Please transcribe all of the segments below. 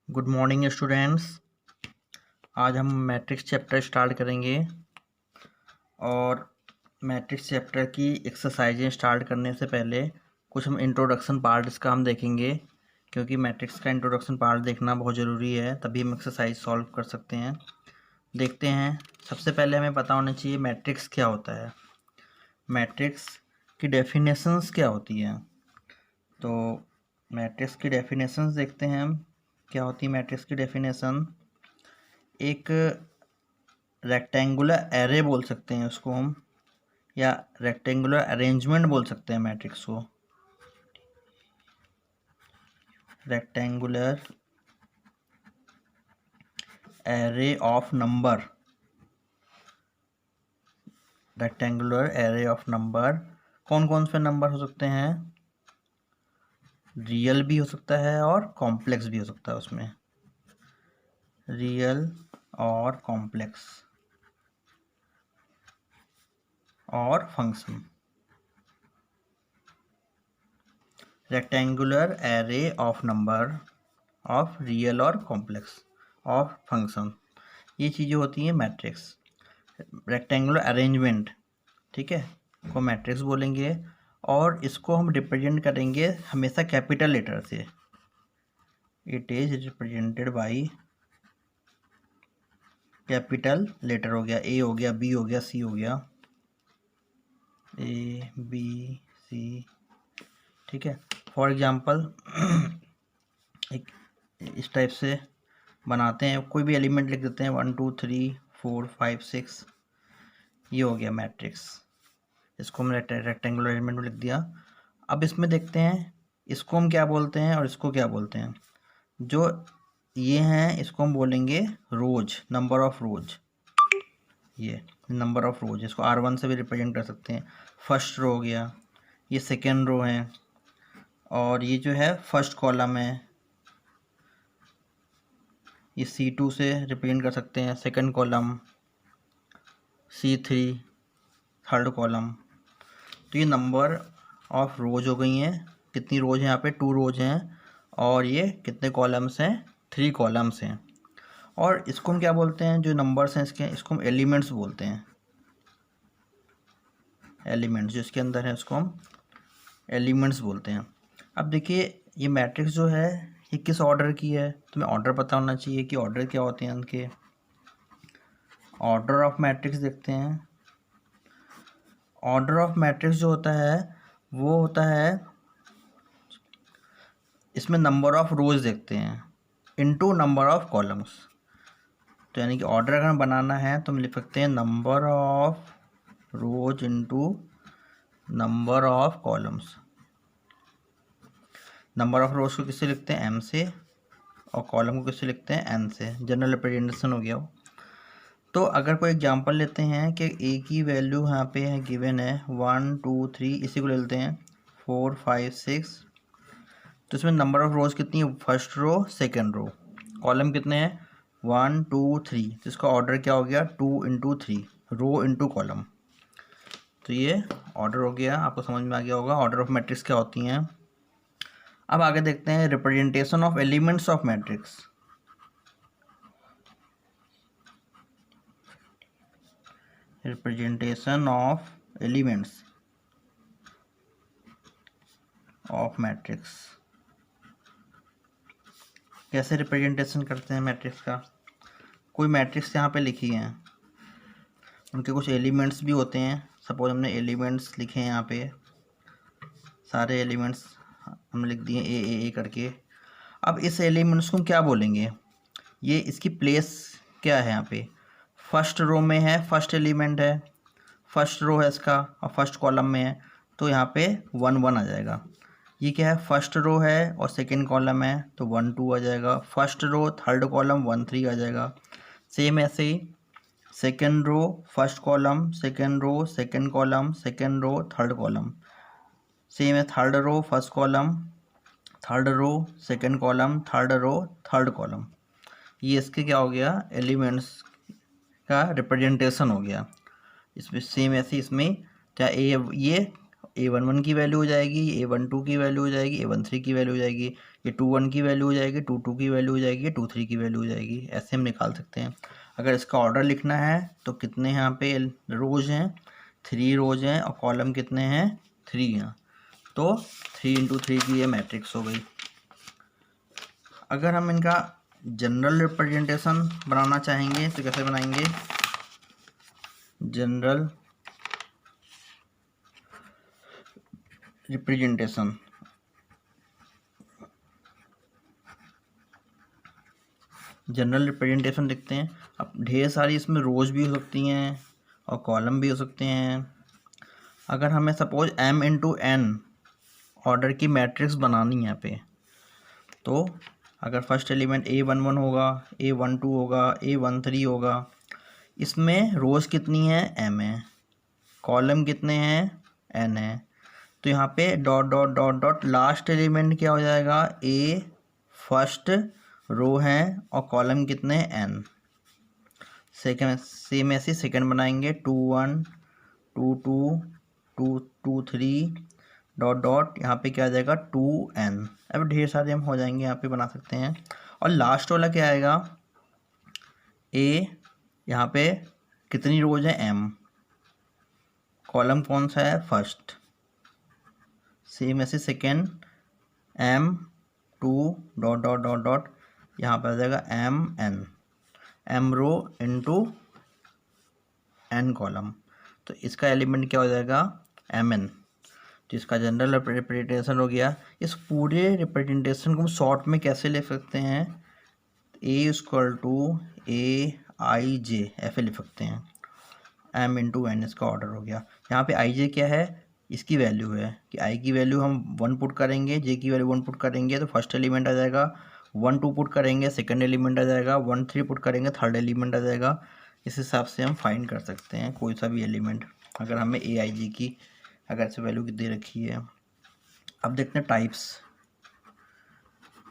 Good morning students. आज हम matrix chapter start करेंगे और मैट्रिक्स चैप्टर की एक्सरसाइजें स्टार्ट करने से पहले कुछ हम इंट्रोडक्शन पार्ट इसका हम देखेंगे, क्योंकि मैट्रिक्स का इंट्रोडक्शन पार्ट देखना बहुत ज़रूरी है, तभी हम एक्सरसाइज सॉल्व कर सकते हैं। देखते हैं, सबसे पहले हमें पता होना चाहिए मैट्रिक्स क्या होता है, मैट्रिक्स की डेफिनेशंस क्या होती हैं। तो मैट्रिक्स की डेफिनेशंस देखते हैं हम, क्या होती है मैट्रिक्स की डेफिनेशन। एक रेक्टेंगुलर एरे बोल सकते हैं उसको हम, या रेक्टेंगुलर अरेंजमेंट बोल सकते हैं मैट्रिक्स को। Rectangular array of number, rectangular array of number कौन कौन से नंबर हो सकते हैं? रियल भी हो सकता है और कॉम्प्लेक्स भी हो सकता है उसमें, रियल और कॉम्प्लेक्स और function. Rectangular array of number of real और कॉम्प्लेक्स और फंक्शन, ये चीज़ें होती हैं मैट्रिक्स। रेक्टेंगुलर अरेंजमेंट, ठीक है, को मैट्रिक्स बोलेंगे, और इसको हम रिप्रेजेंट करेंगे हमेशा कैपिटल लेटर से। It is represented by capital letter, हो गया ए, हो गया बी, हो गया सी, हो गया ए बी सी, ठीक है। फॉर एग्जांपल एक इस टाइप से बनाते हैं, कोई भी एलिमेंट लिख देते हैं 1 2 3 4 5 6, ये हो गया मैट्रिक्स। इसको हमने रेक्टेंगुलर एलिमेंट में लिख दिया। अब इसमें देखते हैं इसको हम क्या बोलते हैं और इसको क्या बोलते हैं। जो ये हैं इसको हम बोलेंगे रोज, नंबर ऑफ रोज, ये नंबर ऑफ रोज, इसको R1 से भी रिप्रेजेंट कर सकते हैं। फर्स्ट रो हो गया, ये सेकेंड रो है, और ये जो है फर्स्ट कॉलम है, ये C2 से रिप्रेजेंट कर सकते हैं second column, C3 third column. तो ये नंबर ऑफ रोज हो गई हैं। कितनी रोज हैं? यहाँ पे 2 रोज हैं, और ये कितने कॉलम्स हैं? 3 कॉलम्स हैं। और इसको हम क्या बोलते हैं, जो नंबर्स हैं इसके, इसको हम एलिमेंट्स बोलते हैं। एलिमेंट्स जो इसके अंदर है उसको हम एलिमेंट्स बोलते हैं। अब देखिए ये मैट्रिक्स जो है ये किस ऑर्डर की है, तुम्हें ऑर्डर पता होना चाहिए कि ऑर्डर क्या होते हैं उनके। ऑर्डर ऑफ मैट्रिक्स देखते हैं। ऑर्डर ऑफ मैट्रिक्स जो होता है वो होता है, इसमें नंबर ऑफ रोज देखते हैं इनटू नंबर ऑफ कॉलम्स। तो यानी कि ऑर्डर अगर बनाना है तो हम लिख सकते हैं number of rose into number of columns. Number of रोज को किससे लिखते हैं? M से, और कॉलम को किससे लिखते हैं? N से। जनरल रिप्रेजेंटेशन हो गया वो। तो अगर कोई एग्जांपल लेते हैं कि A की वैल्यू यहाँ पे है गिवन है 1 2 3, इसी को ले लेते हैं 4 5 6, तो इसमें नंबर ऑफ रोज कितनी है? First row second row. Column कितने हैं? 1 2 3, तो इसका ऑर्डर क्या हो गया? 2 इंटू 3, रो इंटू कॉलम। तो ये ऑर्डर हो गया, आपको समझ में आ गया होगा ऑर्डर ऑफ मैट्रिक्स क्या होती हैं। अब आगे देखते हैं representation of elements of matrix. Representation of elements of matrix, कैसे रिप्रेजेंटेशन करते हैं मैट्रिक्स का। कोई मैट्रिक्स यहाँ पे लिखी है, उनके कुछ एलिमेंट्स भी होते हैं। सपोज हमने एलिमेंट्स लिखे हैं यहाँ पे, सारे एलिमेंट्स हमने लिख दिए ए करके। अब इस एलिमेंट्स को हम क्या बोलेंगे? ये इसकी प्लेस क्या है यहाँ पे? फर्स्ट रो में है, फर्स्ट एलिमेंट है, फर्स्ट रो है इसका, और फर्स्ट कॉलम में है, तो यहाँ पे 1 1 आ जाएगा। ये क्या है? फर्स्ट रो है और सेकंड कॉलम है, तो 1 2 आ जाएगा। फर्स्ट रो थर्ड कॉलम 1 3 आ जाएगा। सेम ऐसे ही second row first column, second row second column, second row third column. Same है third row first column, third row second column, third row third column. ये इसके क्या हो गया? एलिमेंट्स का रिप्रेजेंटेशन हो गया। इसमें सेम ऐसे इसमें क्या ये A11 की वैल्यू हो जाएगी, A12 की वैल्यू हो जाएगी, A13 की वैल्यू हो जाएगी, ये 2 1 की वैल्यू हो जाएगी, 2 2 की वैल्यू हो जाएगी, 2 3 की वैल्यू हो जाएगी। ऐसे हम निकाल सकते हैं। अगर इसका ऑर्डर लिखना है तो कितने यहाँ पे रोज हैं, 3 रोज हैं, और कॉलम कितने हैं, 3 हैं। तो 3 × 3 की ये मैट्रिक्स हो गई। अगर हम इनका जनरल रिप्रेजेंटेशन बनाना चाहेंगे तो कैसे बनाएंगे? जनरल रिप्रेजेंटेशन, जनरल रिप्रेजेंटेशन लिखते हैं। अब ढेर सारी इसमें रोज भी हो सकती हैं और कॉलम भी हो सकते हैं। अगर हमें सपोज m × n ऑर्डर की मैट्रिक्स बनानी है यहाँ पे, तो अगर फर्स्ट एलिमेंट A11 होगा, A12 होगा, A13 होगा, इसमें रोज कितनी है, m है, कॉलम कितने हैं, n है। तो यहाँ पे dot dot dot dot last element क्या हो जाएगा, A फर्स्ट रो है और कॉलम कितने, n। सेकेंड सेम ऐसे सेकेंड बनाएंगे, 2 1 2 2 2 2 3 डॉट डॉट, यहाँ पे क्या आ जाएगा, 2n। अब ढेर सारे हम हो जाएंगे, यहाँ पे बना सकते हैं। और लास्ट वाला क्या आएगा, A, यहाँ पे कितनी रोज है, m, कॉलम कौन सा है, फर्स्ट। सेम ऐसे second m 2 dot dot dot dot, यहाँ पे आ जाएगा m rho into n column. तो इसका एलिमेंट क्या हो जाएगा, mn। तो इसका जनरल रिप्रेजेंटेशन हो गया। इस पूरे रिप्रेजेंटेशन को हम शॉर्ट में कैसे लिख सकते हैं, A = AIJ ऐसे लिख सकते हैं, m × n इसका ऑर्डर हो गया। यहाँ पे IJ क्या है, इसकी वैल्यू है कि I की वैल्यू हम 1 पुट करेंगे, J की वैल्यू 1 पुट करेंगे तो फर्स्ट एलिमेंट आ जाएगा, 1 2 पुट करेंगे सेकंड एलिमेंट आ जाएगा, 1 3 पुट करेंगे थर्ड एलिमेंट आ जाएगा। इस हिसाब से हम फाइंड कर सकते हैं कोई सा भी एलिमेंट, अगर हमें AIJ की अगर ऐसे वैल्यू दे रखी है। अब देखते हैं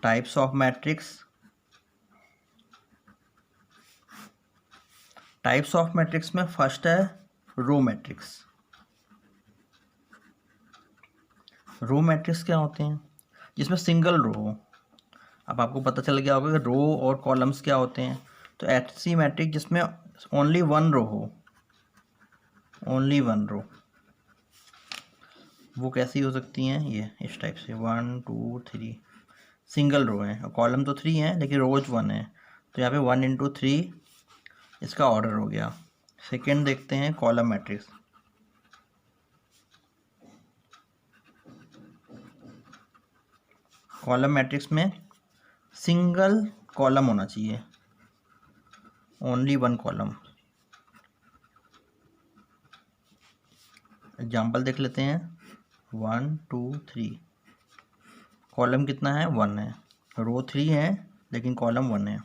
types of matrix. Types of matrix में फर्स्ट है रो मैट्रिक्स। रो मैट्रिक्स क्या होते हैं, जिसमें सिंगल रो हो। अब आपको पता चल गया होगा कि रो और कॉलम्स क्या होते हैं। तो ऐसी मैट्रिक्स जिसमें ओनली 1 रो हो, ओनली 1 रो, वो कैसी हो सकती हैं, ये इस टाइप से 1 2 3 सिंगल रो है, और कॉलम तो 3 है लेकिन रोज 1 है। तो यहाँ पे 1 × 3 इसका ऑर्डर हो गया। सेकेंड देखते हैं कॉलम मैट्रिक्स। कॉलम मैट्रिक्स में सिंगल कॉलम होना चाहिए, ओनली 1 कॉलम। एग्जाम्पल देख लेते हैं, 1 2 3, कॉलम कितना है, 1 है, रो 3 है लेकिन कॉलम 1 है।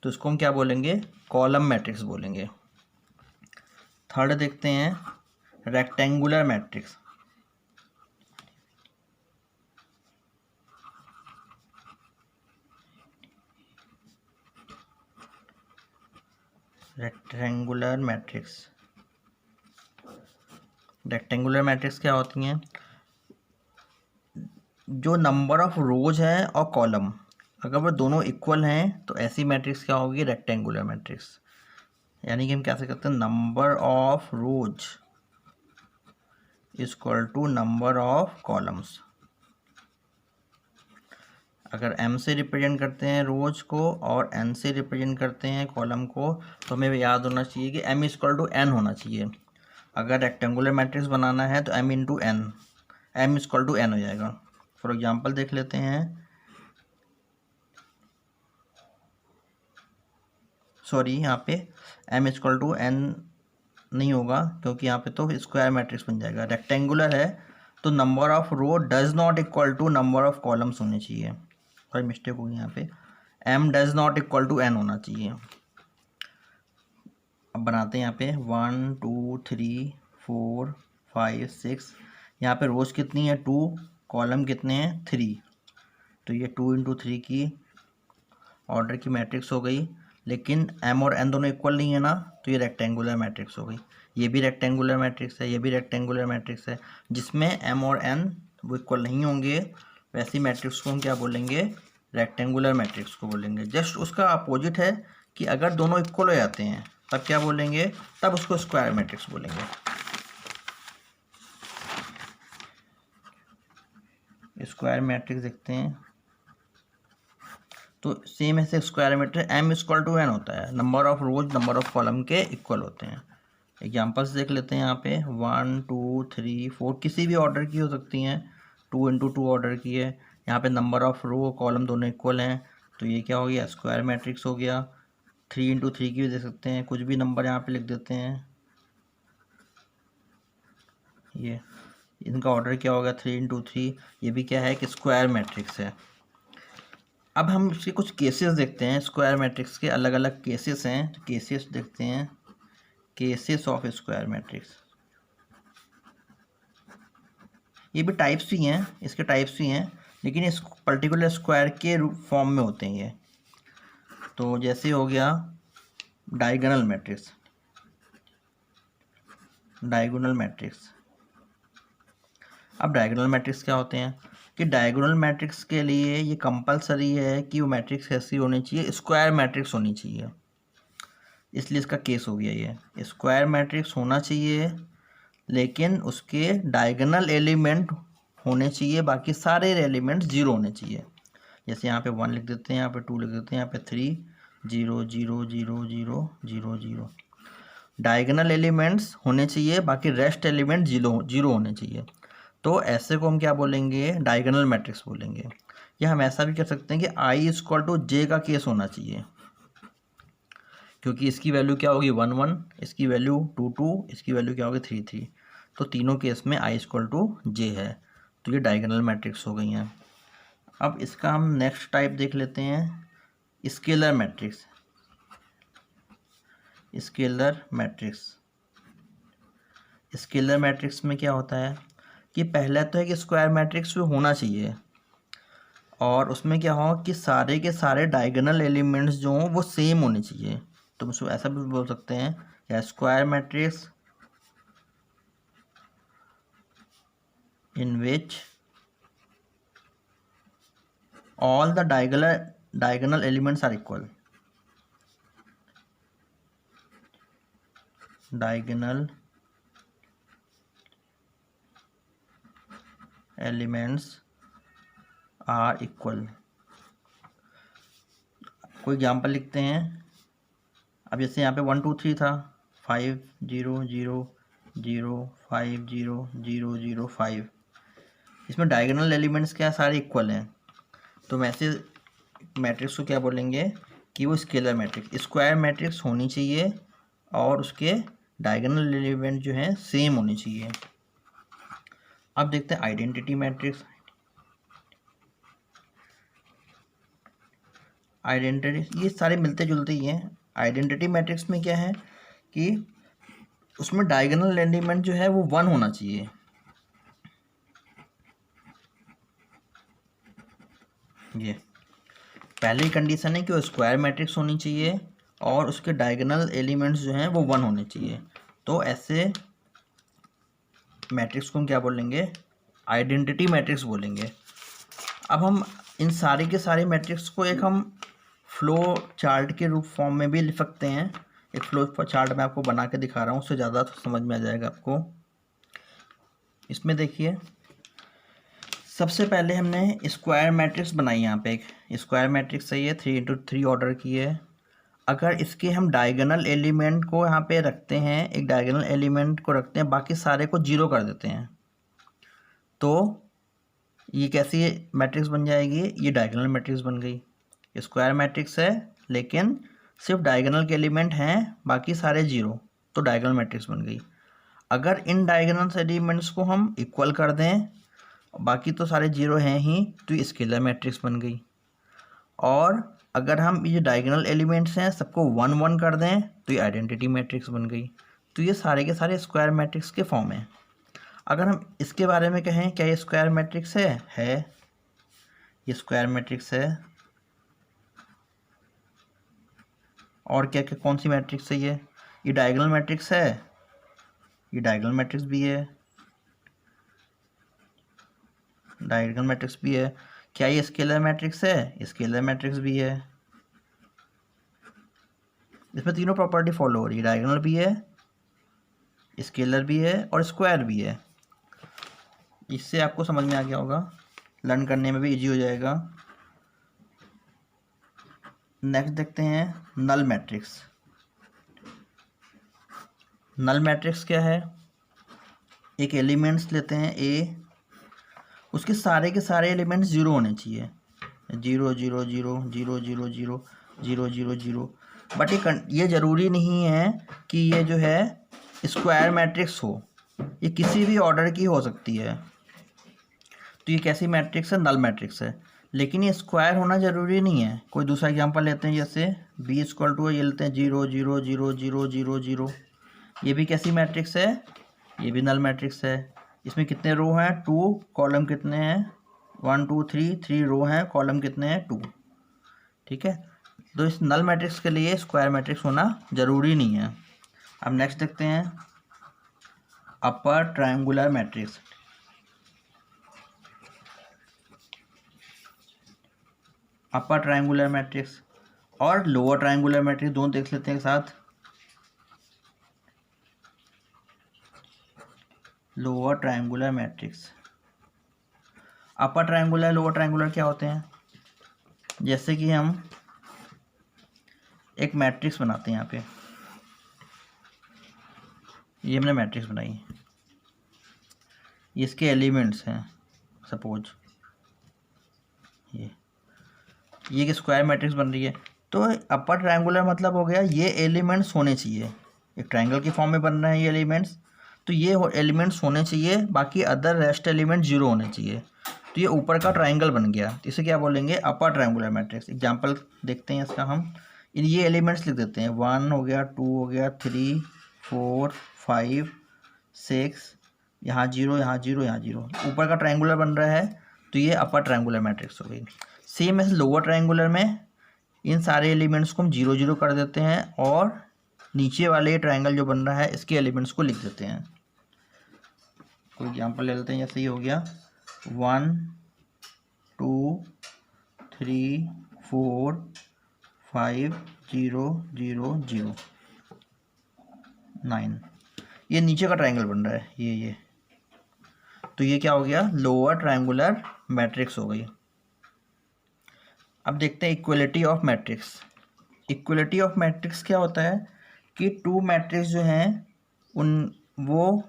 तो इसको हम क्या बोलेंगे, कॉलम मैट्रिक्स बोलेंगे। थर्ड देखते हैं rectangular matrix. Rectangular matrix, rectangular matrix क्या होती हैं, जो नंबर ऑफ रोज है और कॉलम अगर वो दोनों इक्वल हैं तो ऐसी मैट्रिक्स क्या होगी, रेक्टेंगुलर मैट्रिक्स। यानी कि हम क्या सकते हैं, number of rose = number of columns. अगर m से रिप्रेजेंट करते हैं रोज को और n से रिप्रेजेंट करते हैं कॉलम को, तो हमें याद होना चाहिए कि m = n होना चाहिए। अगर रेक्टेंगुलर मैट्रिक्स बनाना है तो m × n, m = n हो जाएगा। फॉर एग्जांपल देख लेते हैं, सॉरी यहाँ पे m = n नहीं होगा क्योंकि यहाँ पे तो स्क्वायर मैट्रिक्स बन जाएगा। रेक्टेंगुलर है तो number of row does not equal to number of columns होने चाहिए। कोई मिस्टेक होगी यहाँ पे, m does not equal to n होना चाहिए। अब बनाते हैं यहाँ पे 1 2 3 4 5 6, यहाँ पे रोज कितनी है, 2, कॉलम कितने हैं, 3। तो ये 2 × 3 की ऑर्डर की मैट्रिक्स हो गई। लेकिन m और n दोनों इक्वल नहीं है ना, तो ये रेक्टेंगुलर मैट्रिक्स हो गई। ये भी रेक्टेंगुलर मैट्रिक्स है, ये भी रेक्टेंगुलर मैट्रिक्स है। जिसमें m और n वो इक्वल नहीं होंगे वैसी मैट्रिक्स को हम क्या बोलेंगे, रेक्टेंगुलर मैट्रिक्स को बोलेंगे। जस्ट उसका अपोजिट है कि अगर दोनों इक्वल हो जाते हैं तब क्या बोलेंगे, तब उसको स्क्वायर मैट्रिक्स बोलेंगे। स्क्वायर मैट्रिक्स देखते हैं तो सेम ऐसे square matrix m equal to n होता है, number of rows number of column के इक्वल होते हैं। एग्जाम्पल्स देख लेते हैं यहाँ पे 1 2 3 4 किसी भी ऑर्डर की हो सकती हैं, 2 इंटू 2 ऑर्डर की है। यहाँ पे नंबर ऑफ रो कॉलम दोनों इक्वल हैं तो ये क्या हो गया, स्क्वायर मैट्रिक्स हो गया। 3 इंटू 3 की भी दे सकते हैं, कुछ भी नंबर यहाँ पे लिख देते हैं। ये इनका ऑर्डर क्या होगा, 3 इंटू 3, ये भी क्या है कि स्क्वायर मैट्रिक्स है। अब हम इसके कुछ केसेस देखते हैं, स्क्वायर मैट्रिक्स के अलग अलग केसेस हैं, तो केसेस देखते हैं, केसेस ऑफ स्क्वायर मैट्रिक्स। ये भी टाइप्स ही हैं, इसके टाइप्स ही हैं, लेकिन इस पर्टिकुलर स्क्वायर के फॉर्म में होते हैं ये। तो जैसे हो गया डायगोनल मैट्रिक्स, डायगोनल मैट्रिक्स। अब डायगोनल मैट्रिक्स क्या होते हैं कि डायगोनल मैट्रिक्स के लिए ये कंपलसरी है कि वो मैट्रिक्स कैसी होनी चाहिए, स्क्वायर मैट्रिक्स होनी चाहिए। इसलिए इसका केस हो गया ये, स्क्वायर मैट्रिक्स होना चाहिए लेकिन उसके डायगोनल एलिमेंट होने चाहिए, बाकी सारे एलिमेंट्स जीरो होने चाहिए। जैसे यहाँ पे 1 लिख देते हैं, यहाँ पे 2 लिख देते हैं, यहाँ पे 3 0 0 0 0 0 0। डायगोनल एलिमेंट्स होने चाहिए, बाकी रेस्ट एलिमेंट जीरो होने चाहिए। तो ऐसे को हम क्या बोलेंगे, डायगोनल मैट्रिक्स बोलेंगे। या हम ऐसा भी कर सकते हैं कि आई इक्वल टू जे का केस होना चाहिए, क्योंकि इसकी वैल्यू क्या होगी 1 1, इसकी वैल्यू 2 2, इसकी वैल्यू क्या होगी 3 3। तो तीनों केस में आई इक्वल टू जे है, तो ये डायगोनल मैट्रिक्स हो गई हैं। अब इसका हम नेक्स्ट टाइप देख लेते हैं, scalar matrix. Scalar matrix, scalar matrix में क्या होता है कि पहला तो है कि स्क्वायर मैट्रिक्स भी होना चाहिए और उसमें क्या हो कि सारे के सारे डायगोनल एलिमेंट्स जो हों वो सेम होने चाहिए। तो उसको ऐसा भी बोल सकते हैं क्या, square matrix in which all the diagonal elements are equal. Diagonal elements are equal. कोई एग्जाम्पल लिखते हैं। अब जैसे यहाँ पे 1 2 3 था, 5 0 0 0 5 0 0 0 5, इसमें डायगोनल एलिमेंट्स क्या सारे इक्वल हैं। तो वैसे मैट्रिक्स को क्या बोलेंगे कि वो स्केलर मैट्रिक्स, स्क्वायर मैट्रिक्स होनी चाहिए और उसके डायगोनल एलिमेंट जो हैं सेम होने चाहिए। अब देखते हैं आइडेंटिटी मैट्रिक्स। आइडेंटिटी ये सारे मिलते जुलते ही हैं। आइडेंटिटी मैट्रिक्स में क्या है कि उसमें डायगोनल एलिमेंट जो है वो 1 होना चाहिए। ये पहली कंडीशन है कि वो स्क्वायर मैट्रिक्स होनी चाहिए और उसके डायगोनल एलिमेंट्स जो हैं वो 1 होने चाहिए। तो ऐसे मैट्रिक्स को हम क्या बोलेंगे, आइडेंटिटी मैट्रिक्स बोलेंगे। अब हम इन सारी के सारे मैट्रिक्स को एक हम फ्लो चार्ट के रूप फॉर्म में भी लिख सकते हैं। एक फ्लो चार्ट मैं आपको बना के दिखा रहा हूँ, उससे ज़्यादा तो समझ में आ जाएगा आपको। इसमें देखिए सबसे पहले हमने स्क्वायर मैट्रिक्स बनाई, यहाँ पे एक स्क्वायर मैट्रिक्स सही है, 3 इंटू 3 ऑर्डर की है। अगर इसके हम डायगोनल एलिमेंट को यहाँ पे रखते हैं, एक डायगोनल एलिमेंट को रखते हैं, बाकी सारे को जीरो कर देते हैं, तो ये कैसी मैट्रिक्स बन जाएगी, ये डायगोनल मैट्रिक्स बन गई। स्क्वायर मैट्रिक्स है लेकिन सिर्फ डायगोनल के एलिमेंट हैं, बाकी सारे जीरो, तो डायगोनल मैट्रिक्स बन गई। अगर इन डायगोनल एलिमेंट्स को हम इक्वल कर दें, बाकी तो सारे जीरो हैं ही, तो ये स्केलर मैट्रिक्स बन गई। और अगर हम ये डायगोनल एलिमेंट्स हैं सबको 1 1 कर दें, तो ये आइडेंटिटी मैट्रिक्स बन गई। तो ये सारे के सारे स्क्वायर मैट्रिक्स के फॉर्म हैं। अगर हम इसके बारे में कहें क्या ये स्क्वायर मैट्रिक्स है, ये स्क्वायर मैट्रिक्स है। और क्या क्या कौन सी मैट्रिक्स है ये डायगोनल मैट्रिक्स है, ये डायगोनल मैट्रिक्स भी है, डायगोनल मैट्रिक्स भी है। क्या ये स्केलर मैट्रिक्स है? स्केलर मैट्रिक्स भी है। इसमें तीनों प्रॉपर्टी फॉलो हो रही है, डायगोनल भी है, स्केलर भी है और स्क्वायर भी है। इससे आपको समझ में आ गया होगा, लर्न करने में भी इजी हो जाएगा। नेक्स्ट देखते हैं नल मैट्रिक्स। नल मैट्रिक्स क्या है? एक एलिमेंट्स लेते हैं ए, उसके सारे के सारे एलिमेंट्स जीरो होने चाहिए, 0 0 0 0 0 0 0 0 0। बट ये ज़रूरी नहीं है कि ये जो है स्क्वायर मैट्रिक्स हो, ये किसी भी ऑर्डर की हो सकती है। तो ये कैसी मैट्रिक्स है? नल मैट्रिक्स है। लेकिन ये स्क्वायर होना ज़रूरी नहीं है। कोई दूसरा एग्जांपल लेते हैं, जैसे बी इक्वल टू ये लेते हैं 0 0 0 0 0 0। ये भी कैसी मैट्रिक्स है? ये भी नल मैट्रिक्स है। इसमें कितने रो हैं? 2। कॉलम कितने हैं? 1 2 3, 3 रो हैं, कॉलम कितने हैं? 2। ठीक है, तो इस नल मैट्रिक्स के लिए स्क्वायर मैट्रिक्स होना ज़रूरी नहीं है। अब नेक्स्ट देखते हैं upper triangular matrix. Upper triangular matrix और लोअर ट्रायंगुलर मैट्रिक्स दोनों देख लेते हैं एक साथ। Lower triangular matrix, upper triangular lower triangular क्या होते हैं? जैसे कि हम एक मैट्रिक्स बनाते हैं, यहाँ पे ये हमने मैट्रिक्स बनाई, इसके एलिमेंट्स हैं, सपोज ये एक स्क्वायर मैट्रिक्स बन रही है। तो अपर ट्रायंगुलर मतलब हो गया ये एलिमेंट्स होने चाहिए, एक ट्रायंगल के फॉर्म में बन रहे हैं ये एलिमेंट्स, तो ये एलिमेंट्स होने चाहिए, बाकी अदर रेस्ट एलिमेंट जीरो होने चाहिए। तो ये ऊपर का ट्रायंगल बन गया, इसे क्या बोलेंगे? Upper triangular matrix. एग्जांपल देखते हैं इसका हम, ये एलिमेंट्स लिख देते हैं, 1 हो गया, 2 हो गया, 3 4 5 6, यहाँ 0 यहाँ 0 यहाँ 0, ऊपर का ट्रायंगुलर बन रहा है, तो ये अपर ट्रायंगुलर मैट्रिक्स हो गई। सेम ऐसे लोअर ट्रायंगुलर में इन सारे एलिमेंट्स को हम 0 0 कर देते हैं और नीचे वाले ट्रायंगल जो बन रहा है इसके एलिमेंट्स को लिख देते हैं। कोई एग्जांपल ले लेते हैं, जैसे ये हो गया 1 2 3 4 5 0 0 0 9, ये नीचे का ट्रायंगल बन रहा है, ये तो ये क्या हो गया? लोअर ट्रायंगुलर मैट्रिक्स हो गई। अब देखते हैं equality of matrix. Equality of matrix क्या होता है कि टू मैट्रिक्स जो हैं उन वो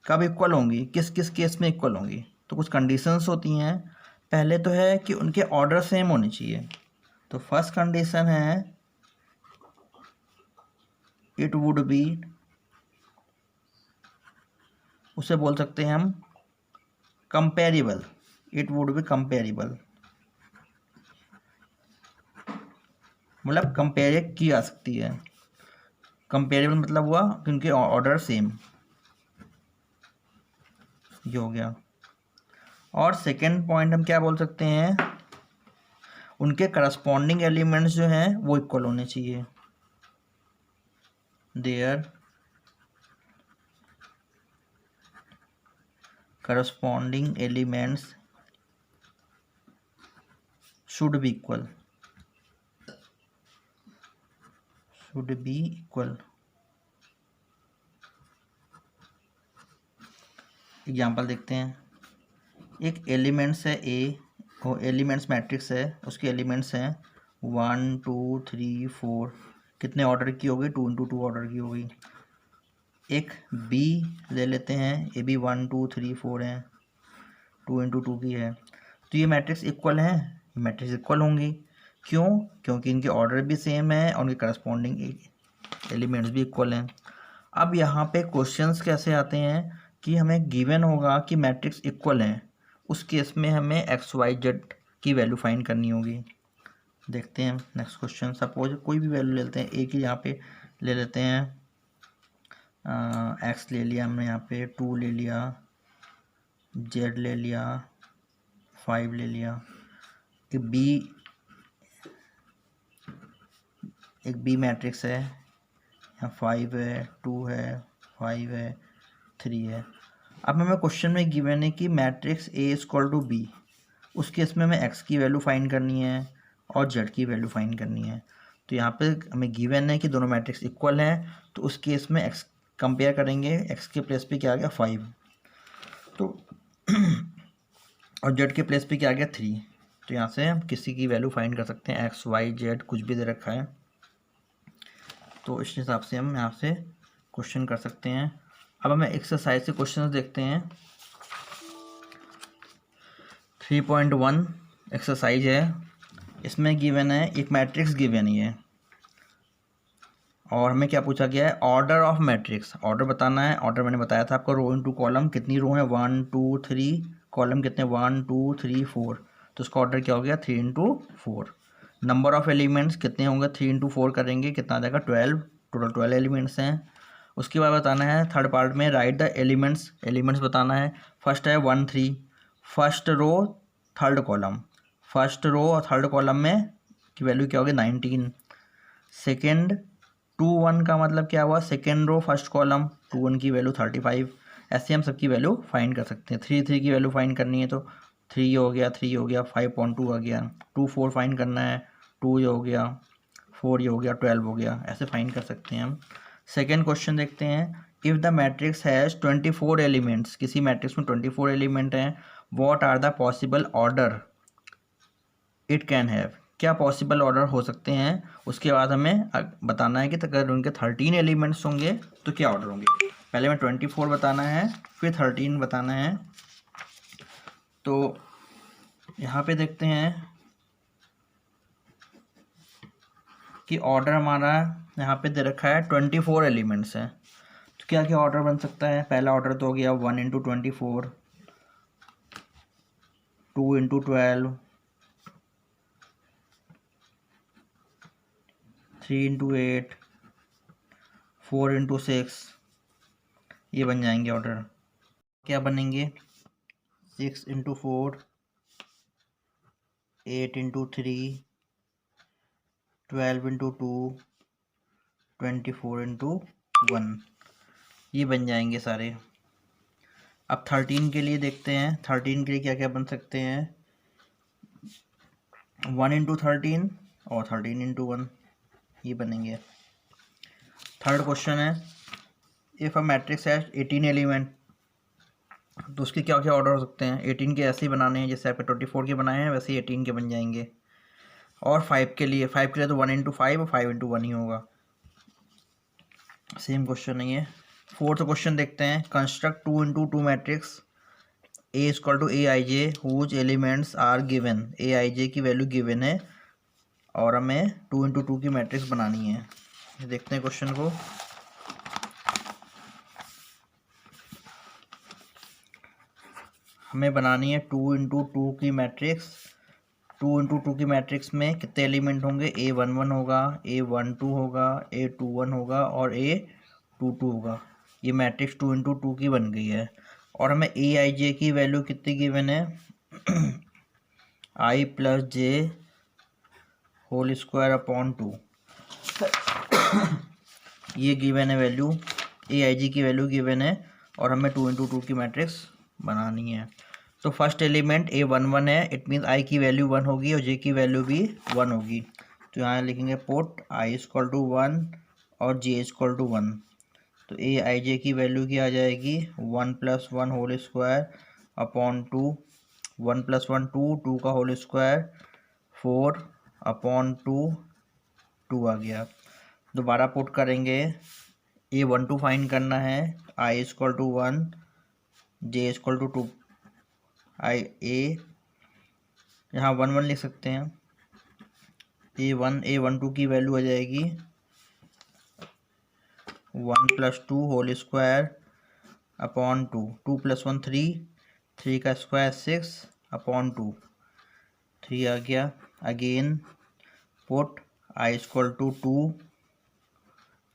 कब इक्वल होंगी, किस किस केस में इक्वल होंगी? तो कुछ कंडीशंस होती हैं। पहले तो है कि उनके ऑर्डर सेम होने चाहिए। तो फर्स्ट कंडीशन है इट वुड बी, उसे बोल सकते हैं हम comparable, it would be comparable, मतलब कंपेयर की जा सकती है। कंपेरेबल मतलब हुआ कि उनके ऑर्डर सेम, ये हो गया। और सेकेंड पॉइंट हम क्या बोल सकते हैं, उनके करस्पॉन्डिंग एलिमेंट्स जो हैं वो इक्वल होने चाहिए, their corresponding elements should be equal, should be equal. Example देखते हैं, एक एलिमेंट्स है ए, वो एलिमेंट्स मैट्रिक्स है, उसके एलिमेंट्स हैं 1 2 3 4, कितने ऑर्डर की हो गई? 2 × 2 ऑर्डर की हो गई। एक बी ले लेते हैं, ए भी 1 2 3 4 है, 2 × 2 की है, तो ये मैट्रिक्स इक्वल हैं, ये मैट्रिक्स इक्वल होंगी। क्यों? क्योंकि इनके ऑर्डर भी सेम है और उनके करस्पॉन्डिंग एलिमेंट्स भी इक्वल हैं। अब यहाँ पे क्वेश्चंस कैसे आते हैं कि हमें गिवन होगा कि मैट्रिक्स इक्वल हैं, उस केस में हमें एक्स वाई जेड की वैल्यू फाइंड करनी होगी। देखते हैं नेक्स्ट क्वेश्चन, सपोज कोई भी वैल्यू ले लेते हैं, ए की यहाँ पे ले लेते हैं, एक्स ले लिया हमने, यहाँ पे 2 ले लिया, जेड ले लिया, 5 ले लिया। एक बी मैट्रिक्स है, यहाँ 5 है, 2 है, 5 है, 3 है। अब हमें क्वेश्चन में गिवन है कि matrix A equal to B, उस केस में हमें एक्स की वैल्यू फाइंड करनी है और जेड की वैल्यू फाइंड करनी है। तो यहाँ पे हमें गिवन है कि दोनों मैट्रिक्स इक्वल हैं, तो उस केस में एक्स कंपेयर करेंगे, एक्स के प्लेस पे क्या आ गया 5, तो और जेड के प्लेस पे क्या आ गया 3। तो यहाँ से हम किसी की वैल्यू फाइंड कर सकते हैं, एक्स वाई जेड कुछ भी दे रखा है, तो इस हिसाब से हम यहाँ से क्वेश्चन कर सकते हैं। अब हमें एक्सरसाइज से क्वेश्चन देखते हैं। 3.1 एक्सरसाइज है, इसमें गिवन है एक मैट्रिक्स गिवन है और हमें क्या पूछा गया है, ऑर्डर ऑफ मैट्रिक्स, ऑर्डर बताना है। ऑर्डर मैंने बताया था आपको, रो इनटू कॉलम, कितनी रो है 1 2 3, कॉलम कितने 1 2 3 4, तो उसका ऑर्डर क्या हो गया 3 इंटू 4। नंबर ऑफ एलिमेंट्स कितने होंगे, 3 इंटू 4 करेंगे कितना आ जाएगा 12, टोटल 12 एलिमेंट्स हैं। उसके बाद बताना है थर्ड पार्ट में राइट द एलिमेंट्स, एलिमेंट्स बताना है। फर्स्ट है 1 3, first row third column, first row और थर्ड कॉलम में की वैल्यू क्या होगी 19। सेकेंड 2 1 का मतलब क्या हुआ, सेकेंड रो फर्स्ट कॉलम, 2 1 की वैल्यू 35। ऐसे हम सबकी वैल्यू फाइंड कर सकते हैं। 3 3 की वैल्यू फाइंड करनी है तो 3 हो गया, 3 हो गया, 5.2 आ गया। 2 4 फाइंड करना है, 2 हो गया, 4 हो गया, 12 हो गया, ऐसे फाइंड कर सकते हैं हम। सेकेंड क्वेश्चन देखते हैं। If the matrix has 24 elements, किसी मैट्रिक्स में 24 एलिमेंट हैं, what are the possible order it can have, क्या पॉसिबल ऑर्डर हो सकते हैं। उसके बाद हमें बताना है कि अगर उनके 13 एलिमेंट्स होंगे तो क्या ऑर्डर होंगे। पहले में 24 बताना है, फिर 13 बताना है। तो यहाँ पे देखते हैं कि ऑर्डर हमारा यहाँ पे दे रखा है 24 एलिमेंट्स हैं, तो क्या क्या ऑर्डर बन सकता है। पहला ऑर्डर तो हो गया 1 इंटू 24, 2 इंटू 12, 3 इंटू 8, 4 इंटू 6, ये बन जाएंगे ऑर्डर। क्या बनेंगे 6 इंटू 4, 8 इंटू 3, 12 इंटू 2, 24 इंटू 1, ये बन जाएंगे सारे। अब 13 के लिए देखते हैं, 13 के लिए क्या क्या बन सकते हैं। 1 इंटू 13 और 13 इंटू 1, ये बनेंगे। थर्ड क्वेश्चन है, इफ़ अ मैट्रिक्स है 18 एलिमेंट, तो उसके क्या क्या ऑर्डर हो सकते हैं। 18 के ऐसे ही बनाने हैं जैसे आपके 24 के बनाए हैं, वैसे ही 18 के बन जाएंगे। और 5 के लिए तो 1 इंटू 5 और 5 इंटू 1 ही होगा, सेम क्वेश्चन नहीं है। फोर्थ क्वेश्चन देखते हैं। Construct 2 into 2 matrix A equal to A I J whose elements are given, A I J की वैल्यू गिवन है और हमें 2 इंटू 2 की मैट्रिक्स बनानी है। देखते हैं क्वेश्चन को। हमें बनानी है 2 इंटू 2 की मैट्रिक्स। 2 इंटू 2 की मैट्रिक्स में कितने एलिमेंट होंगे, A11 होगा, A12 होगा, A21 होगा और A22 होगा। ये मैट्रिक्स 2 इंटू 2 की बन गई है और हमें ए आई जे की वैल्यू कितनी गिवन है आई प्लस जे होल स्क्वायर अपॉन 2, ये गिवन है वैल्यू, ए आई जी की वैल्यू गिवन है और हमें 2 इंटू 2 की मैट्रिक्स बनानी है। तो फर्स्ट एलिमेंट A11 है, इट मीन्स आई की वैल्यू 1 होगी और जे की वैल्यू भी 1 होगी। तो यहाँ लिखेंगे पुट आई इक्वल टू 1 और जे इक्वल टू 1। तो ए आई जे की वैल्यू क्या आ जाएगी 1 plus 1 whole square upon 2, 1 plus 1 2, 2 का होल स्क्वायर 4 अपॉन 2, 2 आ गया। दोबारा पुट करेंगे, A12 फाइंड करना है, I equal to 1, J equal to 2, I A यहाँ 1 1 लिख सकते हैं। A12 की वैल्यू आ जाएगी 1 plus 2 whole square upon 2, 2 plus 1 3, 3 का स्क्वायर 6 अपॉन 2, 3 आ गया। Again put I equal to 2,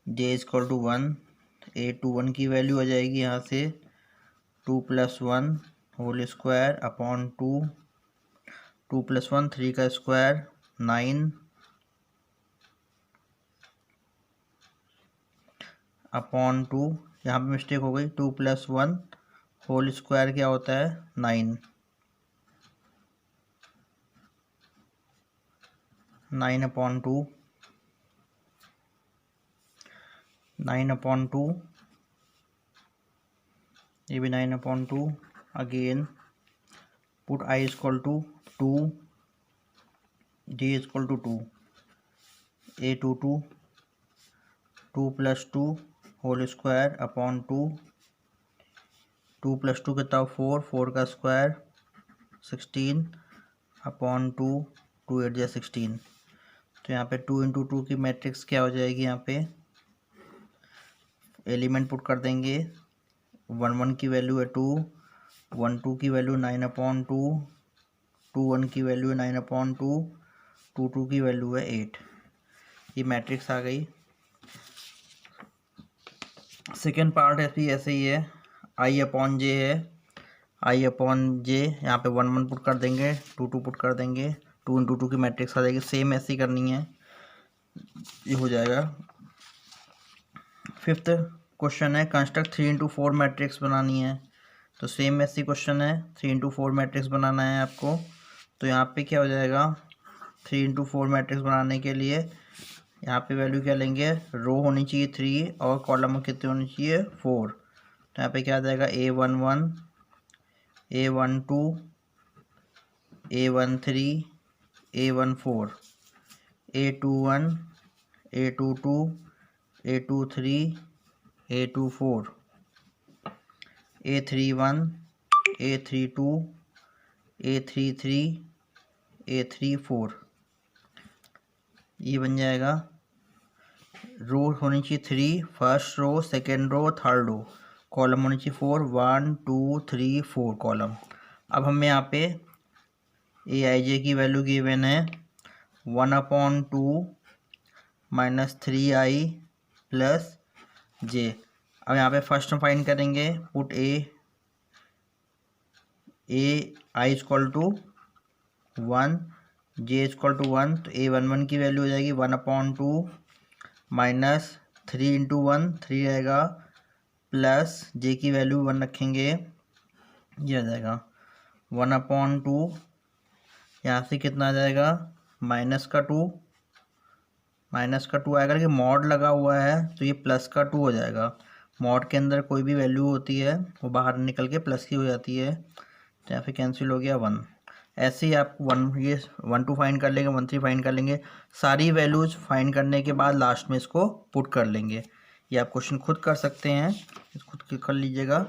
J equal to 1, A21 की वैल्यू आ जाएगी यहाँ से 2 plus 1 whole square upon 2, 2 plus 1 3 का स्क्वायर 9 अपॉन 2, यहाँ पे मिस्टेक हो गई, 2 प्लस 1 होल स्क्वायर क्या होता है 9, 9/2, 9/2, ये भी 9/2। Again put I equal to 2, J equal to 2, A22, 2 + 2 whole square upon 2, 2 + 2 कितना 4, 4 का स्क्वायर 16 अपॉन 2, 2 8 जा 16। तो यहाँ पे 2 × 2 की मैट्रिक्स क्या हो जाएगी, यहाँ पे एलिमेंट पुट कर देंगे। 1 1 की वैल्यू है 2, 1 2 की वैल्यू 9/2, 2 1 की वैल्यू है 9/2, 2 2 की वैल्यू है 8। ये मैट्रिक्स आ गई। सेकेंड पार्ट ऐसे ही है, I/J है, I/J यहाँ पे 1 1 पुट कर देंगे, 2 2 पुट कर देंगे, 2 × 2 की मैट्रिक्स आ जाएगी। सेम ऐसी करनी है, ये हो जाएगा। फिफ्थ क्वेश्चन है कंस्ट्रक्ट 3 × 4 मैट्रिक्स बनानी है। तो सेम ऐसी क्वेश्चन है, 3 × 4 मैट्रिक्स बनाना है आपको। तो यहाँ पे क्या हो जाएगा, 3 × 4 मैट्रिक्स बनाने के लिए यहाँ पे वैल्यू क्या लेंगे, रो होनी चाहिए 3 और कॉलम कितने होनी चाहिए 4। तो यहाँ पे क्या आ जाएगा A11, A12, A13, A14, A21, A22, A23, A24, A31, A32, A33, A34। ये बन जाएगा। रो होनी चाहिए 3, first row, second row, third row, column होनी चाहिए 4, 1 2 3 4 कॉलम। अब हमें यहाँ पे AIJ की वैल्यू गिवन है 1/2 - 3I + J। अब यहाँ पे फर्स्ट में फाइंड करेंगे, put I equal to 1, J equal to 1। तो A11 की वैल्यू हो जाएगी 1/2 माइनस 3 × 1 3 रहेगा, प्लस J की वैल्यू 1 रखेंगे, ये आ जाएगा 1/2। यहाँ से कितना आ जाएगा माइनस का 2 आएगा, कि मॉड लगा हुआ है तो ये प्लस का 2 हो जाएगा। मॉड के अंदर कोई भी वैल्यू होती है वो बाहर निकल के प्लस की हो जाती है। तो यहाँ पे कैंसिल हो गया 1। ऐसे ही आप 1 2 फाइंड कर लेंगे, 1 3 फाइंड कर लेंगे। सारी वैल्यूज फाइंड करने के बाद लास्ट में इसको पुट कर लेंगे। ये आप क्वेश्चन खुद कर सकते हैं, खुद कर लीजिएगा।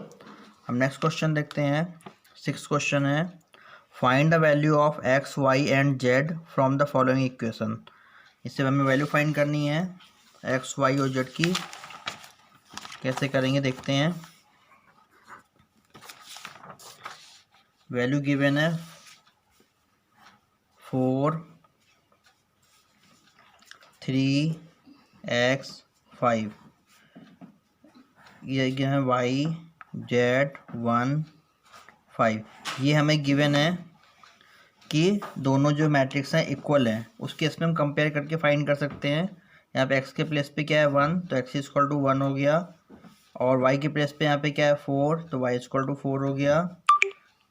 हम नेक्स्ट क्वेश्चन देखते हैं। 6th क्वेश्चन है find the value of x, y and z from the following equation. इससे हमें वैल्यू फाइंड करनी है x, y और z की। कैसे करेंगे देखते हैं। वैल्यू गिवन है 4 3 x 5, ये है y z 1 5। ये हमें गिवन है कि दोनों जो मैट्रिक्स हैं इक्वल हैं, उसके इसमें हम कंपेयर करके फाइंड कर सकते हैं। यहाँ पे x के प्लेस पे क्या है 1, तो x इक्वल टू 1 हो गया, और y के प्लेस पे यहाँ पे क्या है 4, तो y इक्वल टू 4 हो गया।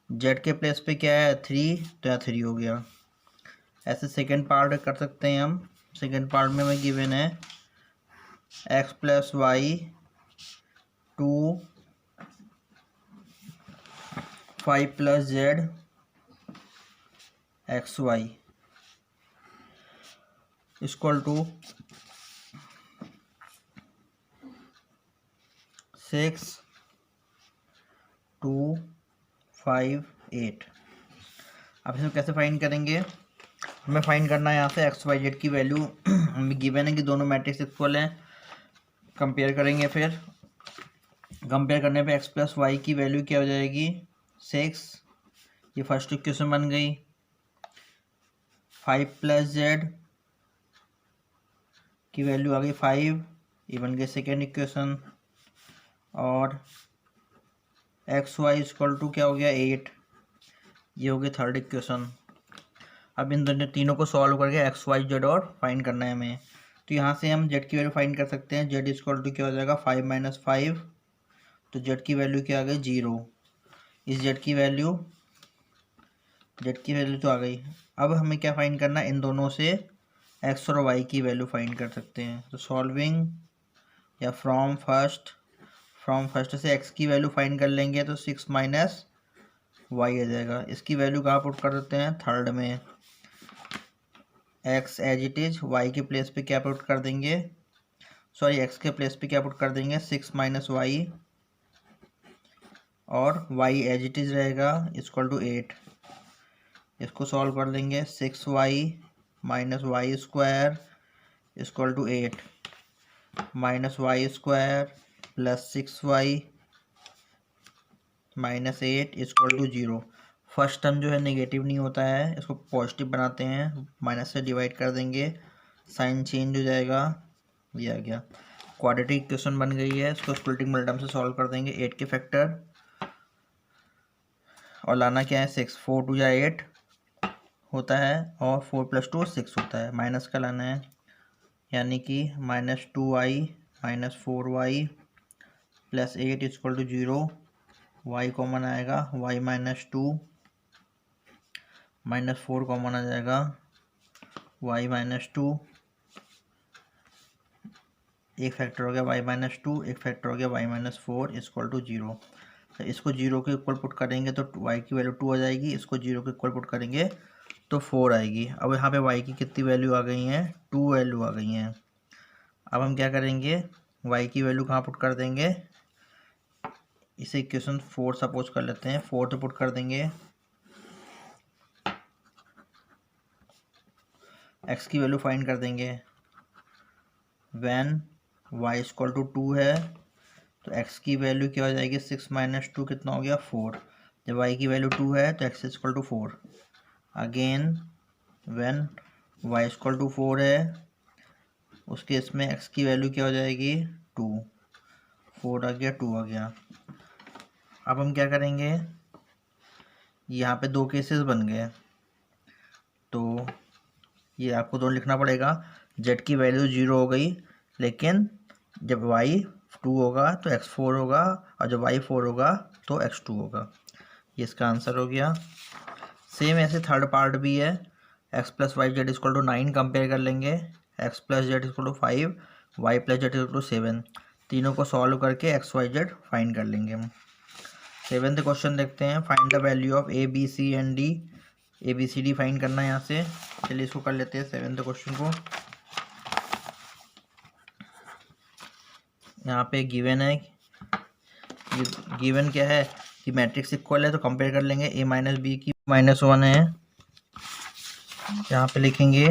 z के प्लेस पे क्या है 3, तो यहाँ 3 हो गया। ऐसे सेकेंड पार्ट कर सकते हैं हम। सेकेंड पार्ट में हमें गिवन है x + y 2 5 + z xy equal to 6 2 5 8। अब इसमें कैसे फाइंड करेंगे, हमें फाइंड करना है यहाँ से एक्स वाई जेड की वैल्यू। हमें गिवन है कि दोनों मैट्रिक्स इक्वल हैं। कंपेयर करेंगे, फिर कंपेयर करने पे x + y की वैल्यू क्या हो जाएगी 6, ये फर्स्ट इक्वेशन बन गई। 5 + z की वैल्यू आ गई 5, ये बन गई सेकेंड इक्वेशन। और एक्स वाई इक्वल टू क्या हो गया 8, ये हो गई थर्ड इक्वेशन। अब इन दोनों तीनों को सॉल्व करके एक्स वाई जेड और फाइंड करना है हमें। तो यहाँ से हम जेड की वैल्यू फाइंड कर सकते हैं। जेड इक्वल टू क्या हो जाएगा 5 - 5, तो जेड की वैल्यू क्या आ गई 0। इस जेड की वैल्यू तो आ गई। अब हमें क्या फाइंड करना है, इन दोनों से एक्स और वाई की वैल्यू फाइंड कर सकते हैं। तो सॉल्विंग या फ्रॉम फर्स्ट से एक्स की वैल्यू फाइंड कर लेंगे तो 6 माइनस वाई आ जाएगा। इसकी वैल्यू कहाँ पुट कर देते हैं, थर्ड में। X as it is, y के प्लेस पे क्या पुट कर देंगे, सॉरी एक्स के प्लेस पे क्या पुट कर देंगे 6 माइनस वाई, और वाई एज इट इज रहेगा इक्वल टू 8। इसको सॉल्व कर लेंगे, 6y minus y square equal to 8 minus y square plus 6y minus 8 equal to 0। First term जो है नेगेटिव नहीं होता है, इसको पॉजिटिव बनाते हैं, माइनस से डिवाइड कर देंगे, साइन चेंज हो जाएगा, ये आ गया। क्वाड्रेटिक इक्वेशन बन गई है, इसको स्प्लिटिंग मिडल टर्म से सॉल्व कर देंगे। 8 के फैक्टर और लाना क्या है 6, 4 2 या 8 होता है और 4 + 2 6 होता है, माइनस का लाना है, यानी कि -2y minus 4y plus 8 equal to 0। y common आएगा, y -2 -4 कॉमन आ जाएगा, y -2 एक फैक्टर हो गया y -2, एक फैक्टर हो गया y -4 इक्वल टू 0। तो इसको 0 के इक्वल पुट करेंगे तो y की वैल्यू 2 आ जाएगी, इसको 0 के इक्वल पुट करेंगे तो 4 आएगी। अब यहाँ पे y की कितनी वैल्यू आ गई हैं, 2 वैल्यू आ गई हैं। अब हम क्या करेंगे, y की वैल्यू कहाँ पुट कर देंगे, इसे इक्वेशन 4 सपोज कर लेते हैं, 4 तो पुट कर देंगे, x की वैल्यू फाइंड कर देंगे। व्हेन y इक्वल टू 2 है तो x की वैल्यू क्या हो जाएगी, 6 माइनस 2 कितना हो गया 4। जब y की वैल्यू 2 है तो x equal to 4। Again when y equal to 4 है उस केस में x की वैल्यू क्या हो जाएगी 2, 4 आ गया 2 आ गया। अब हम क्या करेंगे, यहाँ पे दो केसेस बन गए तो ये आपको दोनों लिखना पड़ेगा। z की वैल्यू 0 हो गई, लेकिन जब y 2 होगा तो x 4 होगा, और जब y 4 होगा तो x 2 होगा। ये इसका आंसर हो गया। सेम ऐसे थर्ड पार्ट भी है, x + y z equal to 9 compare कर लेंगे, x + z equal to 5, y + z equal to 7, तीनों को सॉल्व करके x y z फाइंड कर लेंगे हम। 7th क्वेश्चन देखते हैं, find the value of a b c and d। a b c d find करना है यहाँ से, चलिए इसको कर लेते हैं 7th क्वेश्चन को। यहाँ पे गिवन है, गिवन क्या है कि मैट्रिक्स इक्वल है तो कंपेयर कर लेंगे, a माइनस बी की -1 है, यहाँ पे लिखेंगे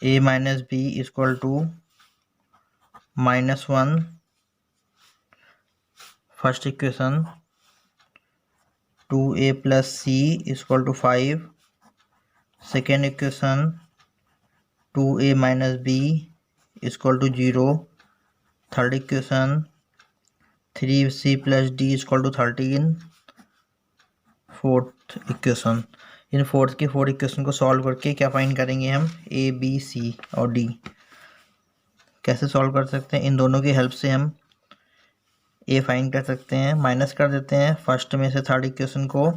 a minus b equal to -1 first equation, 2a + c equal to 5 second equation, 2a minus b equal to 0 third equation, 3c + d equal to 13 fourth equation. इन फोर्थ के 4 equation को solve करके क्या फाइंड करेंगे हम, a b c और d। कैसे solve कर सकते हैं, इन दोनों की हेल्प से हम a फाइंड कर सकते हैं। माइनस कर देते हैं फर्स्ट में से थर्ड इक्वेशन को,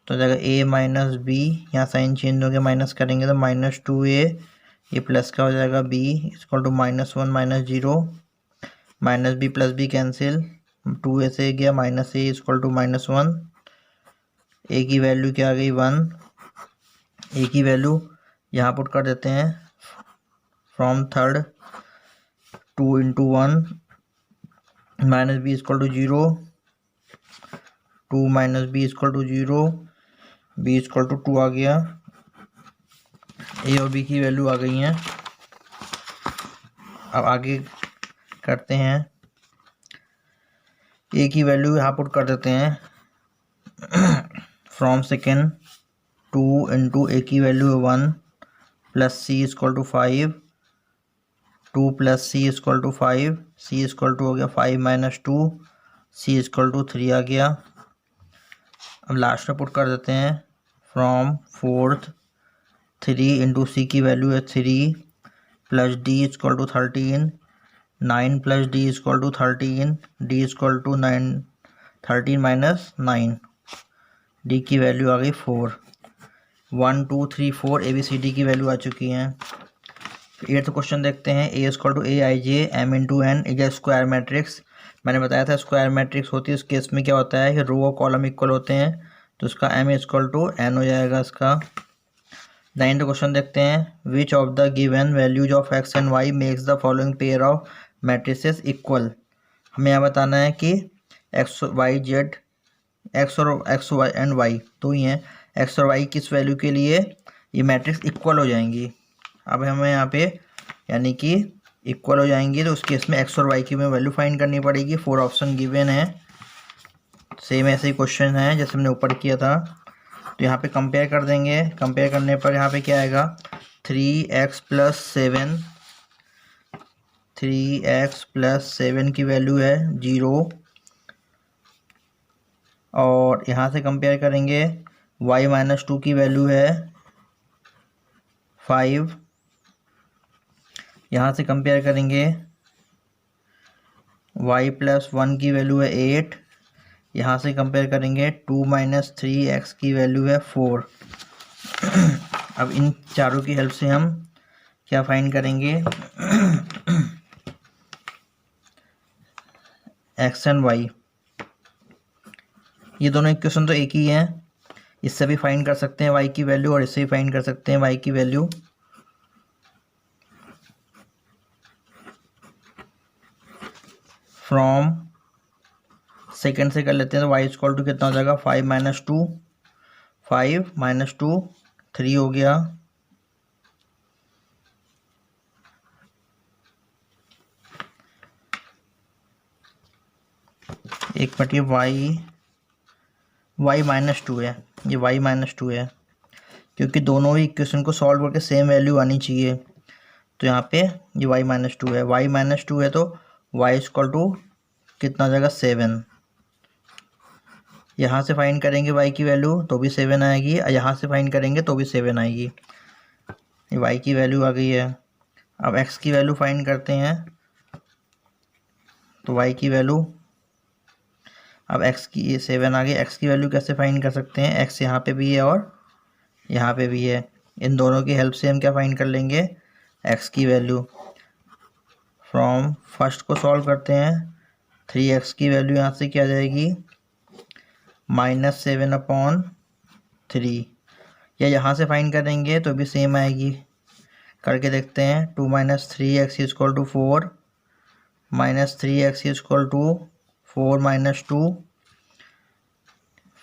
तो जाएगा a माइनस बी, यहाँ साइन चेंज हो गया, माइनस करेंगे तो -2a, ये प्लस का हो जाएगा b equal to -1 minus 0, minus b plus b cancel, 2a से गया -a इक्वल टू -1, a की वैल्यू क्या आ गई 1, a की वैल्यू यहाँ पुट कर देते हैं, from third 2 × 1 minus b equal to 0, 2 minus b equal to 0, b equal to 2 आ गया, ए और बी की वैल्यू आ गई हैं। अब आगे करते हैं, ए की वैल्यू यहाँ पुट कर देते हैं, फ्रॉम सेकेंड 2 × a की value 1 plus c equal to 5, 2 + c equal to 5, c equal to हो गया 5 - 2, c इक्वल टू 3 आ गया। अब लास्ट में पुट कर देते हैं, फ्रॉम फोर्थ 3 × c की वैल्यू है 3 plus d equal to 13, 9 + d equal to 13, d equal to 9 13 minus 9, d की वैल्यू आ गई 4। 1 2 3 4 ABCD की वैल्यू आ चुकी हैं। 8th क्वेश्चन देखते हैं। A equal to AIJ M into n is a square matrix. मैंने बताया था स्क्वायर मैट्रिक्स होती है, उस केस में क्या होता है कि रो और कॉलम इक्वल होते हैं, तो उसका M इक्वल टू N हो जाएगा इसका। 9th क्वेश्चन देखते हैं। Which of the given values of x and y makes the following pair of matrices equal. हमें यहाँ बताना है कि x y z x और x y एंड y तो ही हैं, x और y किस वैल्यू के लिए ये मैट्रिक्स इक्वल हो जाएंगी। अब हमें यहाँ पे यानी कि इक्वल हो जाएंगी, तो उस केस में x और y की हमें वैल्यू फाइंड करनी पड़ेगी। 4 ऑप्शन गिवन है, सेम ऐसे ही क्वेश्चन है जैसे हमने ऊपर किया था। तो यहाँ पे कंपेयर कर देंगे। कंपेयर करने पर यहाँ पे क्या आएगा 3x प्लस 7, 3x प्लस 7 की वैल्यू है 0। और यहाँ से कंपेयर करेंगे y माइनस 2 की वैल्यू है 5। यहाँ से कंपेयर करेंगे y प्लस 1 की वैल्यू है 8। यहाँ से कंपेयर करेंगे 2 माइनस 3x की वैल्यू है 4। अब इन चारों की हेल्प से हम क्या फाइंड करेंगे x एंड y। ये दोनों इक्वेशन तो एक ही हैं, इससे भी फाइंड कर सकते हैं y की वैल्यू और इससे भी फाइंड कर सकते हैं y की वैल्यू। फ्रॉम सेकेंड से कर लेते हैं, तो y इक्वल टू कितना हो जाएगा 5 माइनस 2, 5 माइनस 2 3 हो गया। एक मिनट, ये y माइनस 2 है, ये y माइनस 2 है, क्योंकि दोनों ही इक्वेशन को सॉल्व करके सेम वैल्यू आनी चाहिए। तो यहाँ पे ये y माइनस 2 है, y माइनस 2 है तो y इक्वल टू कितना जाएगा 7। यहाँ से फाइंड करेंगे y की वैल्यू तो भी 7 आएगी, और यहाँ से फाइंड करेंगे तो भी 7 आएगी। ये y की वैल्यू आ गई है। अब x की वैल्यू फाइंड करते हैं, तो y की वैल्यू, अब x की ये 7 आ गई। x की वैल्यू कैसे फाइंड कर सकते हैं, x यहाँ पे भी है और यहाँ पे भी है, इन दोनों की हेल्प से हम क्या फाइंड कर लेंगे x की वैल्यू। फ्रॉम फर्स्ट को सॉल्व करते हैं, 3x की वैल्यू यहाँ से क्या आ जाएगी -7/3, या यहाँ से फाइंड करेंगे तो भी सेम आएगी। करके देखते हैं, 2 minus 3x equal to 4, minus 3x equal to 4 minus 2,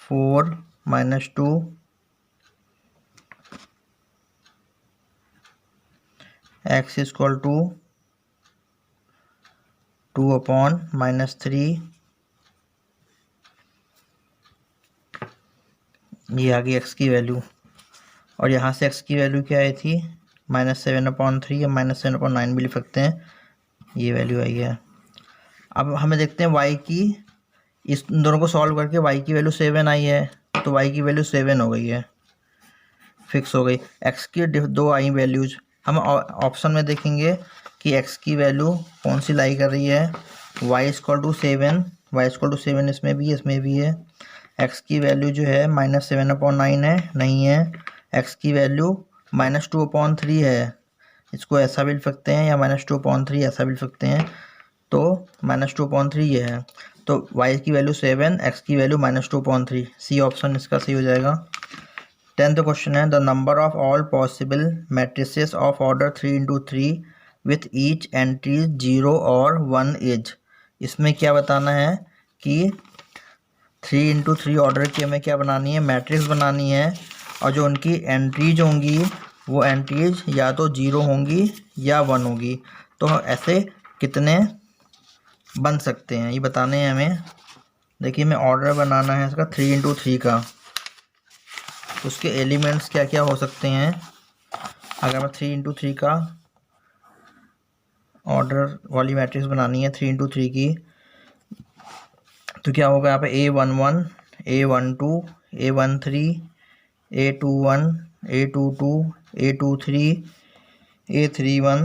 4 minus 2, x equal to 2/-3। ये आ गई x की वैल्यू, और यहाँ से x की वैल्यू क्या आई थी -7/3 या -7/9 भी लिख सकते हैं, ये वैल्यू आई है। अब हमें देखते हैं y की, इस दोनों को सॉल्व करके y की वैल्यू 7 आई है, तो y की वैल्यू 7 हो गई है, फिक्स हो गई। x की दो आई वैल्यूज, हम ऑप्शन में देखेंगे कि x की वैल्यू कौन सी लाई कर रही है, y equal to 7, y equal to 7 इसमें भी है, इसमें भी है। x की वैल्यू जो है -7/9 है, नहीं है। x की वैल्यू -2/3 है, इसको ऐसा भी लिख सकते हैं या -2/3 ऐसा भी लिख सकते हैं, तो -2/3 ये है। तो y की वैल्यू 7, x की वैल्यू -2/3, सी ऑप्शन इसका सही हो जाएगा। 10th क्वेश्चन है, the number of all possible matrices of order 3x3 with each entry 0 और 1 इज। इसमें क्या बताना है कि 3x3 ऑर्डर की हमें क्या बनानी है, मैट्रिक्स बनानी है, और जो उनकी एंट्रीज होंगी वो एंट्रीज या तो 0 होंगी या 1 होगी। तो ऐसे कितने बन सकते हैं ये बताने हैं हमें। देखिए, हमें ऑर्डर बनाना है इसका 3x3 का, तो उसके एलिमेंट्स क्या क्या हो सकते हैं। अगर मैं 3x3 का ऑर्डर वाली मैट्रिक्स बनानी है 3x3 की, तो क्या होगा यहाँ पे A11, A12, A13, A21, A22, A23, A31,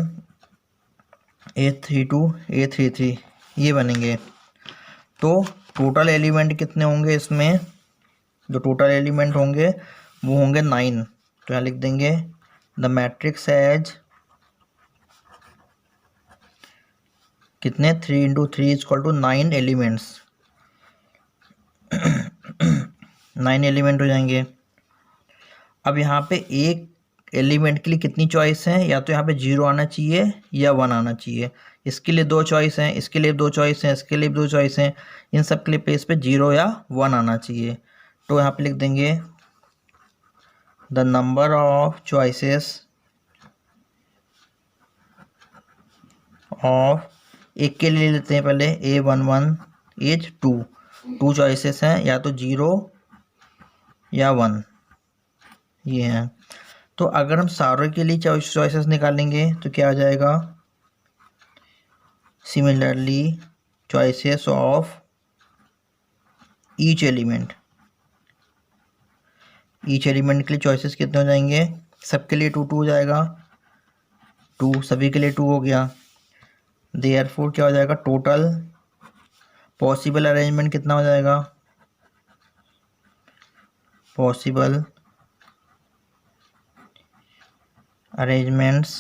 A32, A33, ये बनेंगे। तो टोटल एलिमेंट कितने होंगे इसमें, जो टोटल एलिमेंट होंगे वो होंगे 9। तो यहाँ लिख देंगे द मैट्रिक्स हैज कितने 3 into 3 equal to 9 elements. 9 element हो जाएंगे। अब यहाँ पे एक एलिमेंट के लिए कितनी चॉइस है, या तो यहाँ पे 0 आना चाहिए या 1 आना चाहिए। इसके लिए 2 चॉइस हैं, इसके लिए 2 चॉइस हैं, इसके लिए 2 चॉइस हैं। इन सब के लिए प्लेस पे 0 या 1 आना चाहिए। तो यहाँ पे लिख देंगे the number of choices of, एक के लिए लेते हैं पहले A11 इज 2 चॉइसेस हैं, या तो 0 या 1 ये हैं। तो अगर हम सारों के लिए चॉइसेस निकालेंगे तो क्या आ जाएगा, similarly choices of each element, each element के लिए चॉइसेस कितने हो जाएंगे, सबके लिए 2 हो जाएगा, 2 सभी के लिए 2 हो गया। देयरफॉर क्या हो जाएगा, टोटल पॉसिबल अरेंजमेंट कितना हो जाएगा, पॉसिबल अरेंजमेंट्स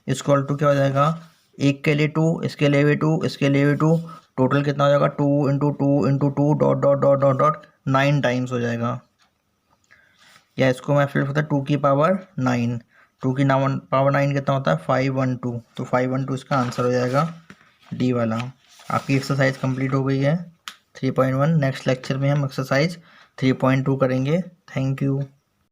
इक्वल टू क्या हो जाएगा, एक के लिए 2, इसके लिए भी 2, इसके लिए भी 2, टोटल कितना हो जाएगा 2 into 2 into 2 dot dot dot dot dot 9 times हो जाएगा। या इसको मैं फिर होता है 2 की पावर 9, 2 की पावर 9 कितना होता है 512। तो 512 इसका आंसर हो जाएगा डी वाला। आपकी एक्सरसाइज कंप्लीट हो गई है 3.1। नेक्स्ट लेक्चर में हम एक्सरसाइज 3.2 करेंगे। Thank you.